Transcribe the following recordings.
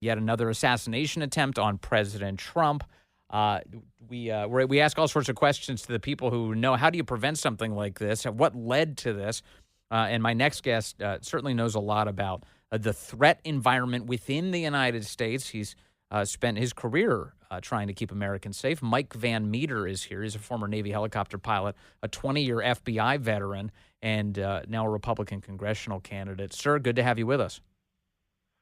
yet another assassination attempt on President Trump. We ask all sorts of questions to the people who know, how do you prevent something like this? What led to this? And my next guest certainly knows a lot about the threat environment within the United States. He's spent his career trying to keep Americans safe. Mike Van Meter is here. He's a former Navy helicopter pilot, a 20-year FBI veteran, and now a Republican congressional candidate. Sir, good to have you with us.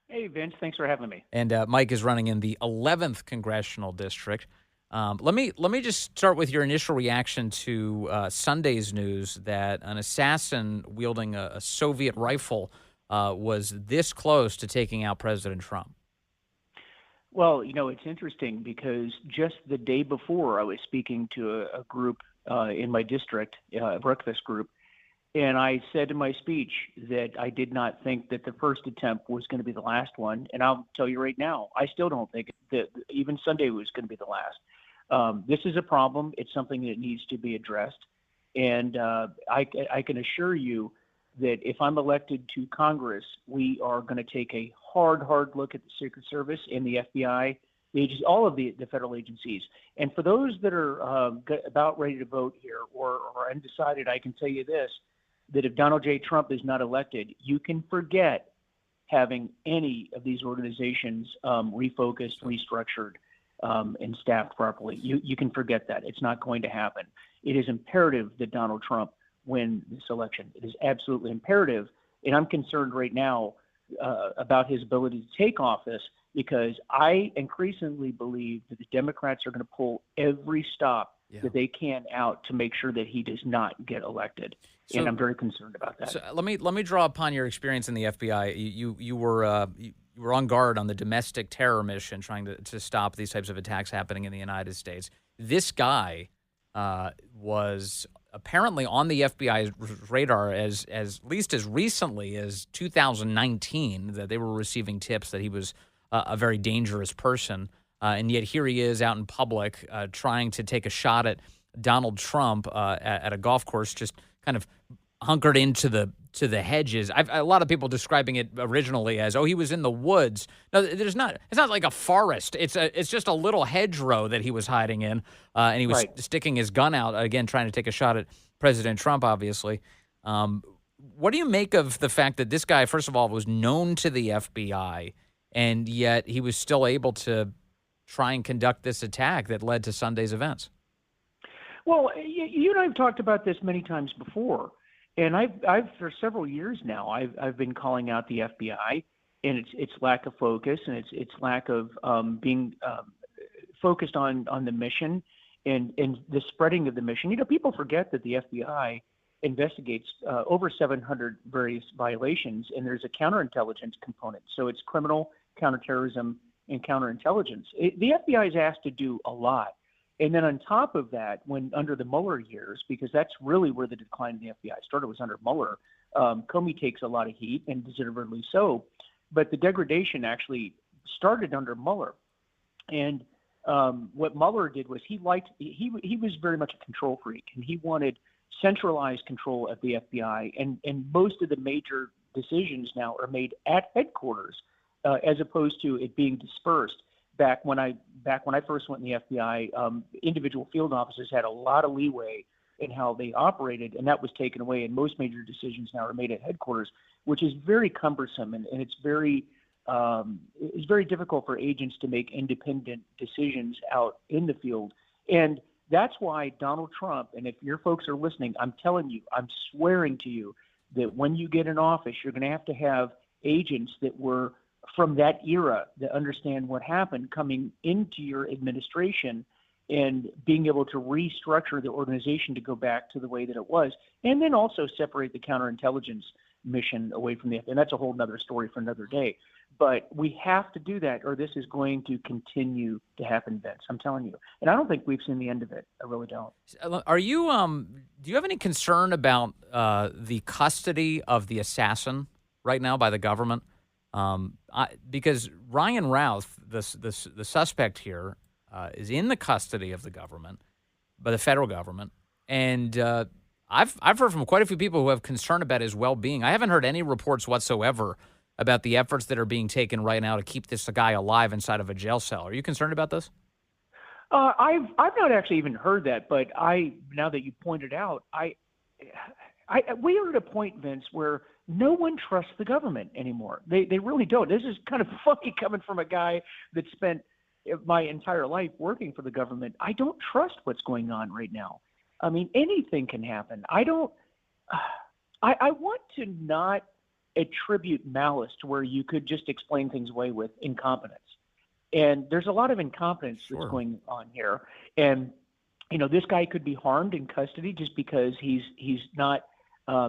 Hey, Vince. Thanks for having me. And Mike is running in the 11th Congressional District. Let me just start with your initial reaction to Sunday's news that an assassin wielding a Soviet rifle was this close to taking out President Trump. Well, it's interesting because just the day before I was speaking to a group in my district, a breakfast group, and I said in my speech that I did not think that the first attempt was going to be the last one. And I'll tell you right now, I still don't think that even Sunday was going to be the last. This is a problem. It's something that needs to be addressed. And I can assure you that if I'm elected to Congress, we are going to take a hard look at the Secret Service and the FBI, all of the federal agencies. And for those that are about ready to vote here or undecided, I can tell you this, that if Donald J. Trump is not elected, you can forget having any of these organizations refocused, restructured, and staffed properly. You can forget that. It's not going to happen. It is imperative that Donald Trump win this election. It is absolutely imperative. And I'm concerned right now about his ability to take office because I increasingly believe that the Democrats are going to pull every stop that they can out to make sure that he does not get elected. And I'm very concerned about that. So let me draw upon your experience in the FBI. You were on guard on the domestic terror mission, trying to stop these types of attacks happening in the United States. This guy was apparently on the FBI's radar as least as recently as 2019, that they were receiving tips that he was a very dangerous person. And yet here he is out in public trying to take a shot at Donald Trump at a golf course, just kind of hunkered into the hedges. A lot of people describing it originally as, he was in the woods. No, it's not like a forest. It's just a little hedgerow that he was hiding in, and he was sticking his gun out, again, trying to take a shot at President Trump, obviously. What do you make of the fact that this guy, first of all, was known to the FBI, and yet he was still able to try and conduct this attack that led to Sunday's events? Well, you and I have talked about this many times before, and I've for several years now, I've been calling out the FBI and its lack of focus and its lack of being focused on the mission and the spreading of the mission. People forget that the FBI investigates over 700 various violations, and there's a counterintelligence component. So it's criminal, counterterrorism, and counterintelligence. The FBI is asked to do a lot. And then on top of that, when under the Mueller years, because that's really where the decline in the FBI started, was under Mueller, Comey takes a lot of heat, and deservedly so. But the degradation actually started under Mueller. And what Mueller did was he was very much a control freak, and he wanted centralized control at the FBI. And most of the major decisions now are made at headquarters, as opposed to it being dispersed. Back when I first went in the FBI, individual field officers had a lot of leeway in how they operated, and that was taken away. And most major decisions now are made at headquarters, which is very cumbersome, and it's very difficult for agents to make independent decisions out in the field. And that's why Donald Trump, and if your folks are listening, I'm telling you, I'm swearing to you that when you get in office, you're going to have agents that were from that era that understand what happened coming into your administration and being able to restructure the organization to go back to the way that it was, and then also separate the counterintelligence mission away from the FBI. And that's a whole other story for another day. But we have to do that, or this is going to continue to happen, Vince. I'm telling you. And I don't think we've seen the end of it. I really don't. Are you do you have any concern about the custody of the assassin right now by the government? Because Ryan Routh, the suspect here, is in the custody of the government, by the federal government, and I've heard from quite a few people who have concern about his well-being. I haven't heard any reports whatsoever about the efforts that are being taken right now to keep this guy alive inside of a jail cell. Are you concerned about this? I've not actually even heard that, but now that you pointed out, we are at a point, Vince, where no one trusts the government anymore. They really don't. This is kind of funny coming from a guy that spent my entire life working for the government. I don't trust what's going on right now. I mean, anything can happen. I want to not attribute malice to where you could just explain things away with incompetence. And there's a lot of incompetence that's going on here. And, this guy could be harmed in custody just because he's not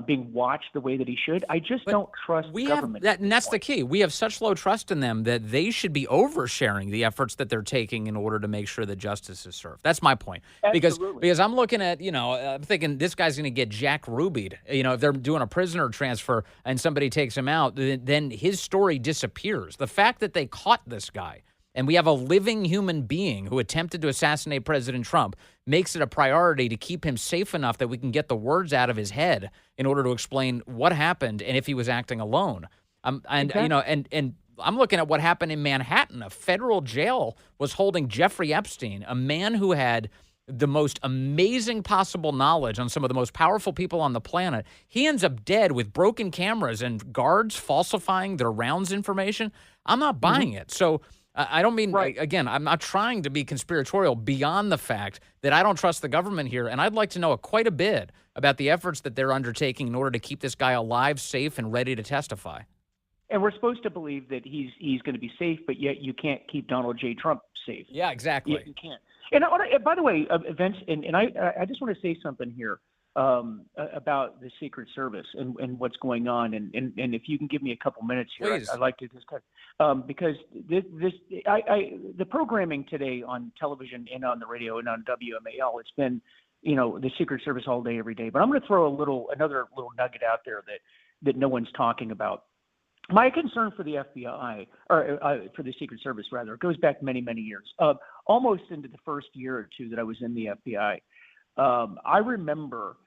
being watched the way that he should. I just don't trust the government. And that's the key. We have such low trust in them that they should be oversharing the efforts that they're taking in order to make sure that justice is served. That's my point. Absolutely. Because I'm looking at, I'm thinking this guy's going to get Jack Rubied. If they're doing a prisoner transfer and somebody takes him out, then his story disappears. The fact that they caught this guy, and we have a living human being who attempted to assassinate President Trump, makes it a priority to keep him safe enough that we can get the words out of his head in order to explain what happened and if he was acting alone. Exactly. And I'm looking at what happened in Manhattan. A federal jail was holding Jeffrey Epstein, a man who had the most amazing possible knowledge on some of the most powerful people on the planet. He ends up dead with broken cameras and guards falsifying their rounds information. I'm not buying it. So I don't mean, again, I'm not trying to be conspiratorial beyond the fact that I don't trust the government here. And I'd like to know quite a bit about the efforts that they're undertaking in order to keep this guy alive, safe, and ready to testify. And we're supposed to believe that he's going to be safe, but yet you can't keep Donald J. Trump safe. Yeah, exactly. You can't. And by the way, Vince, and I just want to say something here about the Secret Service and what's going on. And if you can give me a couple minutes here, I'd like to discuss because the programming today on television and on the radio and on WMAL, it's been the Secret Service all day, every day. But I'm going to throw another little nugget out there that no one's talking about. My concern for the FBI, or for the Secret Service, rather, goes back many, many years, almost into the first year or two that I was in the FBI. I remember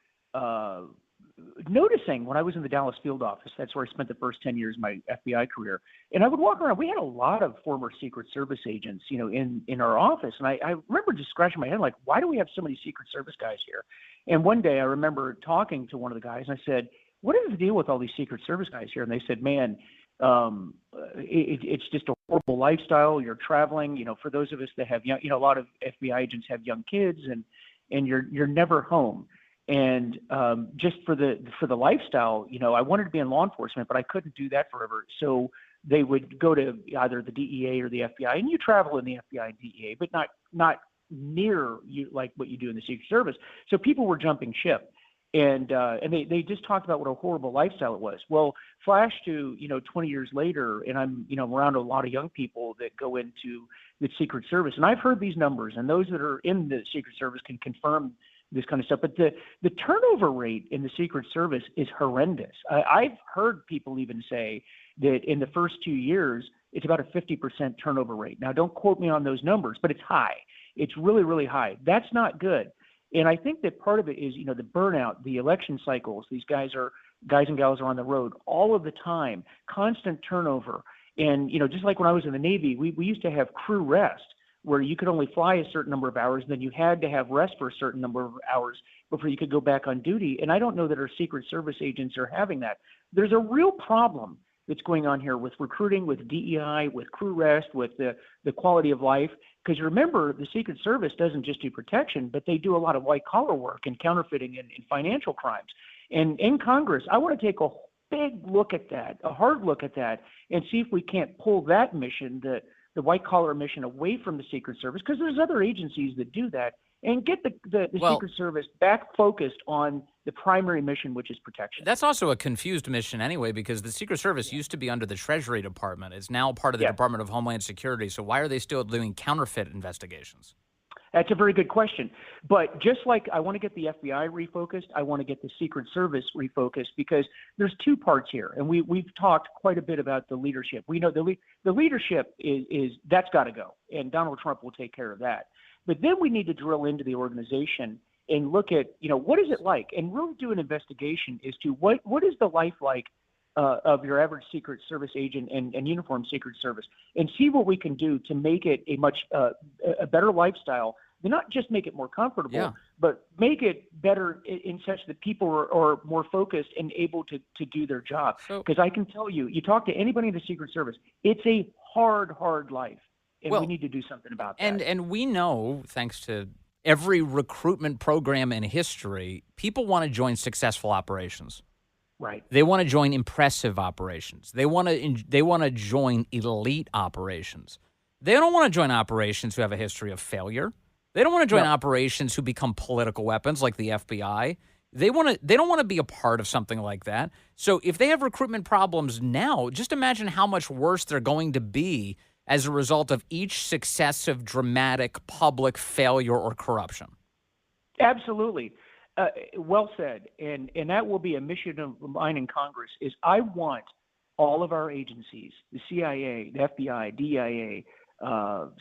noticing when I was in the Dallas field office, that's where I spent the first 10 years of my FBI career, and I would walk around. We had a lot of former Secret Service agents, in our office, and I remember just scratching my head like, why do we have so many Secret Service guys here? And one day I remember talking to one of the guys, and I said, what is the deal with all these Secret Service guys here? And they said, man, it's just a horrible lifestyle. You're traveling, for those of us that have young, a lot of FBI agents have young kids, and you're never home. And just for the lifestyle, I wanted to be in law enforcement, but I couldn't do that forever. So they would go to either the DEA or the FBI, and you travel in the FBI and DEA, but not near you like what you do in the Secret Service. So people were jumping ship. And they just talked about what a horrible lifestyle it was. Well, flash to 20 years later, and I'm around a lot of young people that go into the Secret Service, and I've heard these numbers, and those that are in the Secret Service can confirm this kind of stuff. But the turnover rate in the Secret Service is horrendous. I've heard people even say that in the first 2 years, it's about a 50% turnover rate. Now, don't quote me on those numbers, but it's high. It's really, really high. That's not good. And I think that part of it is, the burnout, the election cycles. These guys and gals are on the road all of the time, constant turnover. And, just like when I was in the Navy, we used to have crew rest where you could only fly a certain number of hours, and then you had to have rest for a certain number of hours before you could go back on duty. And I don't know that our Secret Service agents are having that. There's a real problem that's going on here with recruiting, with DEI, with crew rest, with the quality of life. Because remember, the Secret Service doesn't just do protection, but they do a lot of white-collar work and counterfeiting and financial crimes. And in Congress, I want to take a big look at that, a hard look at that, and see if we can't pull that mission, the white-collar mission, away from the Secret Service, because there's other agencies that do that, and get the Secret Service back focused on the primary mission, which is protection. That's also a confused mission anyway, because the Secret Service used to be under the Treasury Department. It's now part of the Department of Homeland Security. So why are they still doing counterfeit investigations? That's a very good question. But just like I want to get the FBI refocused, I want to get the Secret Service refocused, because there's two parts here. And we've talked quite a bit about the leadership. We know the leadership is that's got to go, and Donald Trump will take care of that. But then we need to drill into the organization and look at, what is it like, and really do an investigation as to what is the life like of your average Secret Service agent and uniformed Secret Service, and see what we can do to make it a much a better lifestyle. Not just make it more comfortable, but make it better in such that people are more focused and able to do their job. Because I can tell you, you talk to anybody in the Secret Service, it's a hard life, and we need to do something about that. And we know, thanks to every recruitment program in history, people want to join successful operations. Right. They want to join impressive operations. They want to join elite operations. They don't want to join operations who have a history of failure. They don't want to join operations who become political weapons like the FBI. They don't want to be a part of something like that. So if they have recruitment problems now, just imagine how much worse they're going to be as a result of each successive dramatic public failure or corruption. Absolutely. Well said. And that will be a mission of mine in Congress is I want all of our agencies, the CIA, the FBI, DIA,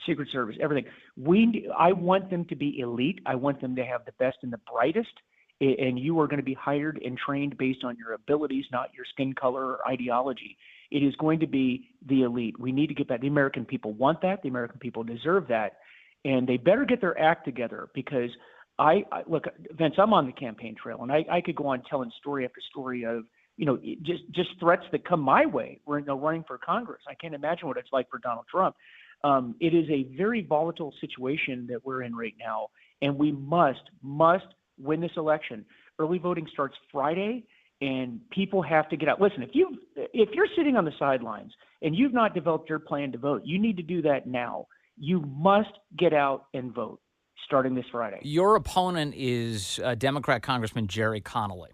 Secret Service, everything. I want them to be elite. I want them to have the best and the brightest. And you are going to be hired and trained based on your abilities, not your skin color or ideology. It is going to be the elite. We need to get that. The American people want that. The American people deserve that. And they better get their act together because I look, Vince, I'm on the campaign trail, and I could go on telling story after story of, just threats that come my way. We're running for Congress. I can't imagine what it's like for Donald Trump. It is a very volatile situation that we're in right now, and we must win this election. Early voting starts Friday, and people have to get out. Listen, if you're sitting on the sidelines and you've not developed your plan to vote, you need to do that now. You must get out and vote starting this Friday. Your opponent is Democrat Congressman Jerry Connolly.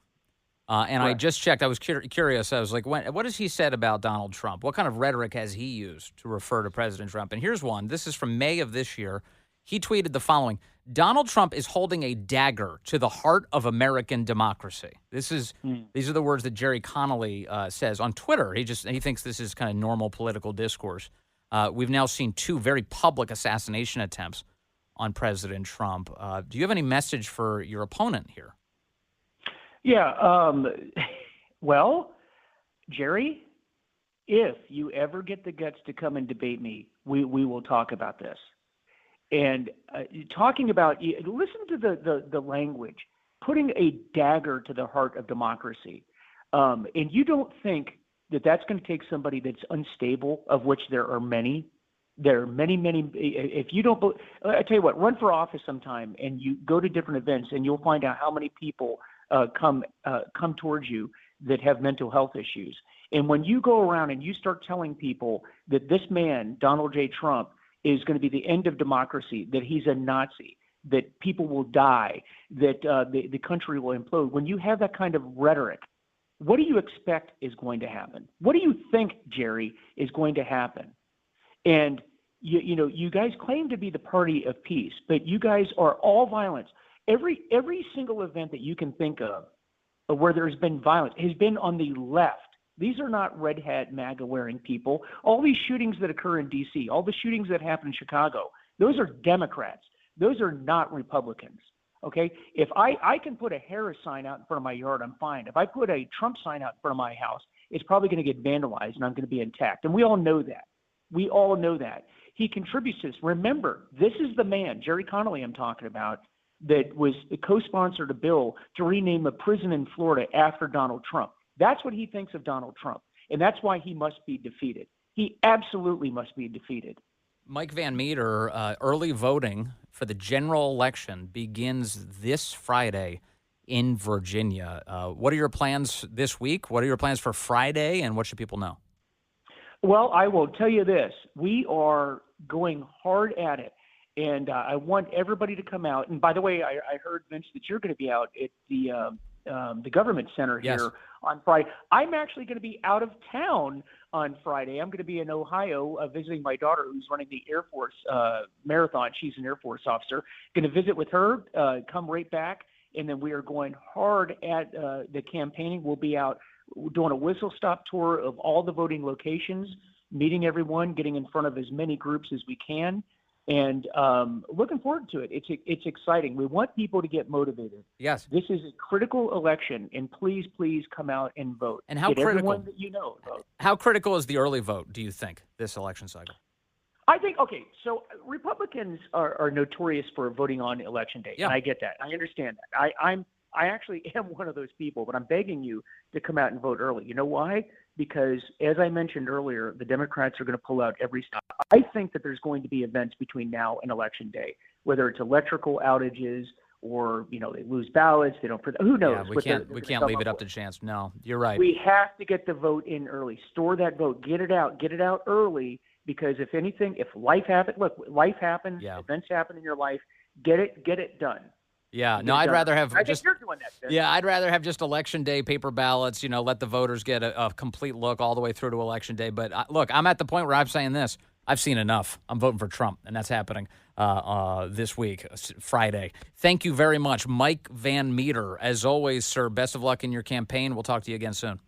And I just checked. I was curious. I was like, what has he said about Donald Trump? What kind of rhetoric has he used to refer to President Trump? And here's one. This is from May of this year. He tweeted the following: Donald Trump is holding a dagger to the heart of American democracy. These are the words that Jerry Connolly says on Twitter. He thinks this is kind of normal political discourse. We've now seen 2 very public assassination attempts on President Trump. Do you have any message for your opponent here? Yeah. Well, Jerry, if you ever get the guts to come and debate me, we will talk about this. And talking about, listen to the language, putting a dagger to the heart of democracy. And you don't think that that's going to take somebody that's unstable, of which there are many. There are many. If you don't, I tell you what, run for office sometime and you go to different events and you'll find out how many people come towards you that have mental health issues. And when you go around and you start telling people that this man, Donald J. Trump, is going to be the end of democracy, that he's a Nazi, that people will die, that the country will implode, when you have that kind of rhetoric, what do you expect is going to happen? What do you think, Jerry, is going to happen? And you guys claim to be the party of peace, but you guys are all violence. Every single event that you can think of where there's been violence has been on the left. These are not red hat MAGA wearing people. All these shootings that occur in D.C., all the shootings that happen in Chicago, those are Democrats. Those are not Republicans. Okay? If I can put a Harris sign out in front of my yard, I'm fine. If I put a Trump sign out in front of my house, it's probably going to get vandalized and I'm going to be intact. And we all know that. We all know that. He contributes to this. Remember, this is the man, Jerry Connolly I'm talking about, that was co-sponsored a bill to rename a prison in Florida after Donald Trump. That's what he thinks of Donald Trump, and that's why he must be defeated. He absolutely must be defeated. Mike Van Meter, early voting for the general election begins this Friday in Virginia. What are your plans this week? What are your plans for Friday, and what should people know? Well, I will tell you this. We are going hard at it, and I want everybody to come out. And by the way, I heard, Vince, that you're going to be out at the government center here on Friday. I'm actually going to be out of town on Friday. I'm going to be in Ohio visiting my daughter who's running the Air Force marathon. She's an Air Force officer. Going to visit with her, come right back, and then we are going hard at the campaigning. We'll be out doing a whistle-stop tour of all the voting locations, meeting everyone, getting in front of as many groups as we can. And looking forward to it. It's exciting. We want people to get motivated. Yes. This is a critical election, and please come out and vote. And how get critical? Everyone that you know vote. How critical is the early vote, do you think, this election cycle? I think, okay, so Republicans are notorious for voting on Election Day, and I get that. I understand that. I actually am one of those people, but I'm begging you to come out and vote early. You know why? Because, as I mentioned earlier, the Democrats are going to pull out every stop. I think that there's going to be events between now and Election Day, whether it's electrical outages or, they lose ballots, they don't – who knows? Yeah, we can't leave it up to chance. No, you're right. We have to get the vote in early. Store that vote. Get it out early, because if anything, if life happens – look, life happens, events happen in your life, get it done. Yeah, no, I'd rather have I think you're doing that, Ben. Yeah, I'd rather have just Election Day paper ballots, let the voters get a complete look all the way through to Election Day. But look, I'm at the point where I'm saying this. I've seen enough. I'm voting for Trump, and that's happening this week, Friday. Thank you very much, Mike Van Meter. As always, sir, best of luck in your campaign. We'll talk to you again soon.